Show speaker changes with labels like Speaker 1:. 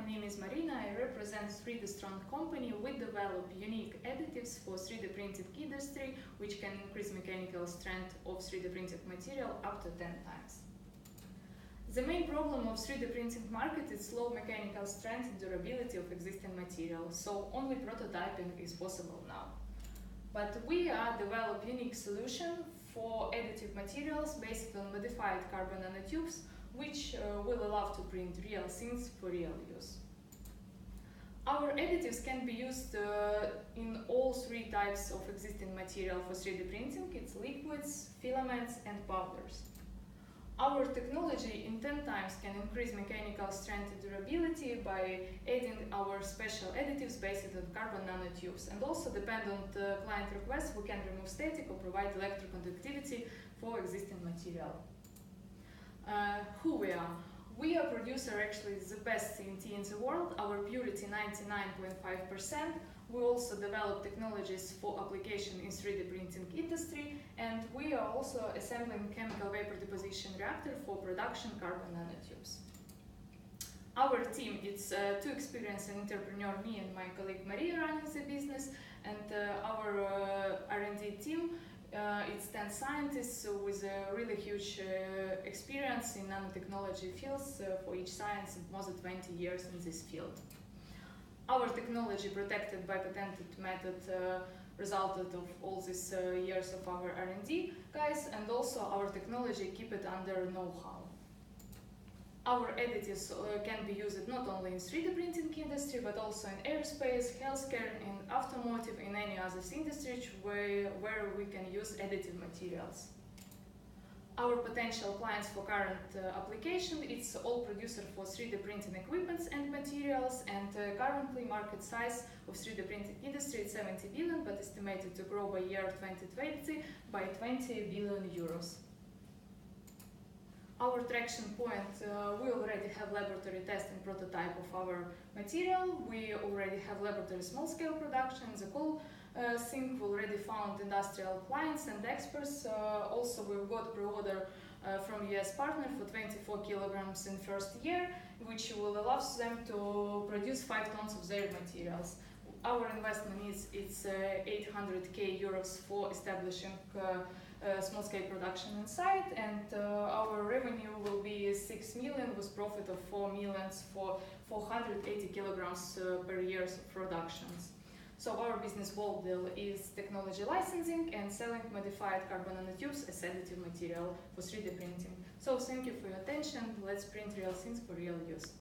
Speaker 1: name is Marina. I represent 3D Strand company. We develop unique additives for 3D printing industry, which can increase mechanical strength of 3D printed material up to 10 times. The main problem of 3D printing market is low mechanical strength and durability of existing material, so only prototyping is possible now. But we are develop unique solution for additive materials based on modified carbon nanotubes, which will allow to print real things for real use. Our additives can be used in all three types of existing material for 3D printing. It's liquids, filaments, and powders. Our technology in 10 times can increase mechanical strength and durability by adding our special additives based on carbon nanotubes. And also, depending on the client request, we can remove static or provide electroconductivity for existing material. Who we are? We are producer actually the best CNT in the world. Our purity 99.5%. We also develop technologies for application in 3D printing industry, and we are also assembling chemical vapor deposition reactor for production carbon nanotubes. Our team, it's two experienced entrepreneur, me and my colleague Maria running the business, and our R&D team, it's 10 scientists with a really huge experience in nanotechnology fields for each science, more than 20 years in this field. Our technology protected by patented method resulted of all these years of our R&D guys, and also our technology keep it under know-how. Our additives can be used not only in 3D printing industry, but also in aerospace, healthcare, in automotive, in any other industry where we can use additive materials. Our potential clients for current application, it's all producer for 3D printing equipments and materials, and currently market size of 3D printing industry is 70 billion, but estimated to grow by year 2020 by 20 billion euros. Our traction point, we already have laboratory test and prototype of our material. We already have laboratory small-scale production. The whole thing we already found industrial clients and experts. Also, we've got pre-order from US partner for 24 kilograms in first year, which will allow them to produce 5 tons of their materials. Our investment is 800k euros for establishing small-scale production in site, and our revenue will be 6 million with profit of 4 million for 480 kilograms per year of productions. So our business model is technology licensing and selling modified carbon nanotubes as additive material for 3D printing. So thank you for your attention. Let's print real things for real use.